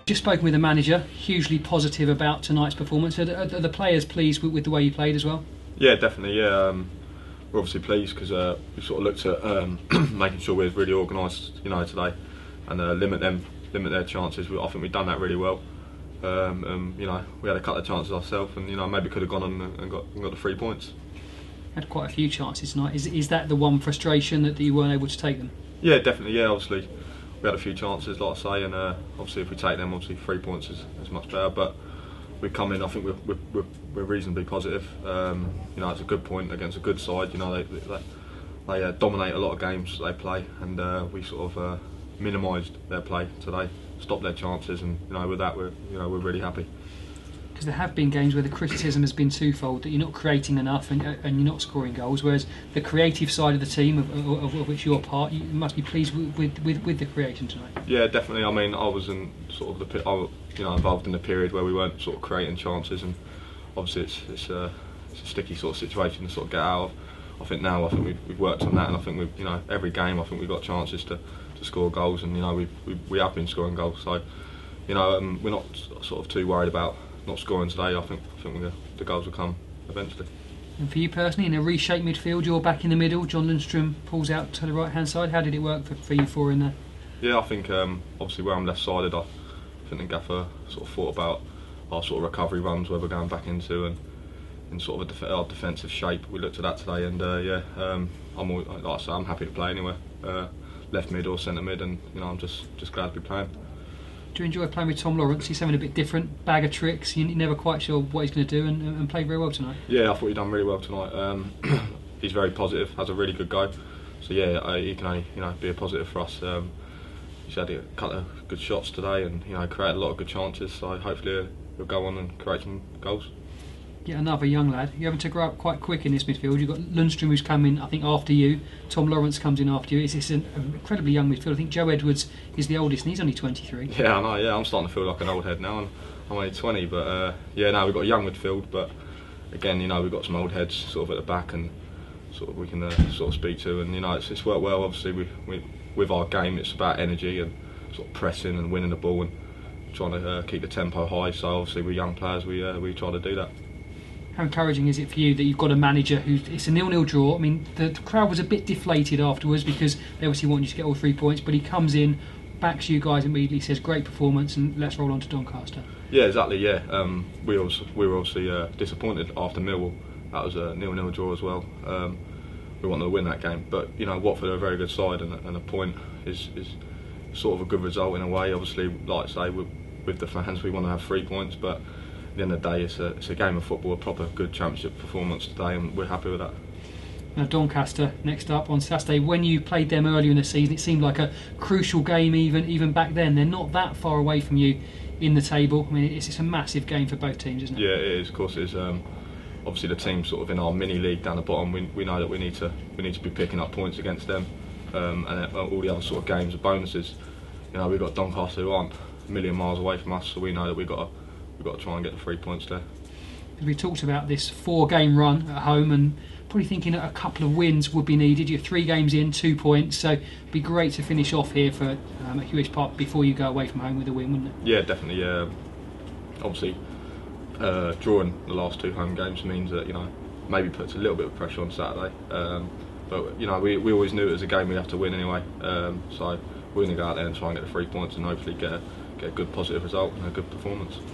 Just spoken with the manager, hugely positive about tonight's performance. Are the players pleased with the way you played as well? Yeah, definitely. Yeah, we're obviously pleased because we sort of looked at making sure we're really organised, today, and limit their chances. I think we've done that really well. We had a couple of chances ourselves, and maybe could have gone on and got the 3 points. Had quite a few chances tonight. Is that the one frustration that you weren't able to take them? Yeah, definitely. Yeah, obviously we had a few chances, like I say, and obviously if we take them, obviously 3 points is much better. But we come in, I think we're reasonably positive. It's a good point against a good side. They dominate a lot of games they play, and we sort of minimised their play today, stopped their chances, and with that we're really happy. Because there have been games where the criticism has been twofold, that you're not creating enough and you're not scoring goals, whereas the creative side of the team, of which you're part, you must be pleased with the creation tonight. Yeah, definitely. I mean, I was in sort of involved in the period where we weren't sort of creating chances, and obviously it's a sticky sort of situation to sort of get out of. I think we've worked on that, and I think every game I think we've got chances to score goals, and we have been scoring goals. So we're not sort of too worried about not scoring today. I think the goals will come eventually. And for you personally, in a reshaped midfield, you're back in the middle. John Lundstrom pulls out to the right hand side. How did it work for you four in there? Yeah, I think obviously where I'm left sided, I think the gaffer sort of thought about our sort of recovery runs where we're going back into, and in sort of our defensive shape. We looked at that today, and I'm happy to play anywhere, left mid or centre mid, and I'm just glad to be playing. Do you enjoy playing with Tom Lawrence? He's having a bit different bag of tricks. You're never quite sure what he's going to do, and played very well tonight. Yeah, I thought he'd done really well tonight. He's very positive, has a really good go. So yeah, he can only be a positive for us. He's had a couple of good shots today, and created a lot of good chances. So hopefully he'll go on and create some goals. Yeah, another young lad. You're having to grow up quite quick in this midfield. You've got Lundstrom, who's come in, I think, after you. Tom Lawrence comes in after you. It's an incredibly young midfield. I think Joe Edwards is the oldest, and he's only 23. Yeah, I know. Yeah, I'm starting to feel like an old head now. I'm only 20, but we've got a young midfield. But again, we've got some old heads sort of at the back, and sort of we can sort of speak to. And it's worked well. Obviously, we with our game, it's about energy and sort of pressing and winning the ball and trying to keep the tempo high. So obviously, we're young players. We try to do that. How encouraging is it for you that you've got a manager it's a 0-0 draw? I mean, the crowd was a bit deflated afterwards because they obviously want you to get all 3 points, but he comes in, backs you guys immediately, says great performance, and let's roll on to Doncaster. Yeah, exactly. Yeah, we were obviously disappointed after Millwall. That was a 0-0 draw as well. We wanted to win that game, but Watford are a very good side, and a point is sort of a good result in a way. Obviously, like I say, with the fans, we want to have 3 points, but at the end of the day, it's a game of football, a proper good championship performance today, and we're happy with that. Now Doncaster next up on Saturday. When you played them earlier in the season, it seemed like a crucial game even back then. They're not that far away from you in the table. I mean, it's a massive game for both teams, isn't it? Yeah, it is. Of course, it is. Obviously, the team sort of in our mini league down the bottom, we know that we need to be picking up points against them, and all the other sort of games are bonuses. We've got Doncaster who aren't a million miles away from us, so we know that we've got to try and get the 3 points there. We talked about this 4-game run at home, and probably thinking that a couple of wins would be needed. You're 3 games in, 2 points, so it'd be great to finish off here at Huish Park before you go away from home with a win, wouldn't it? Yeah, definitely. Obviously, drawing the last 2 home games means that maybe puts a little bit of pressure on Saturday. But we always knew it was a game we have to win anyway. So we're going to go out there and try and get the 3 points and hopefully get a good positive result and a good performance.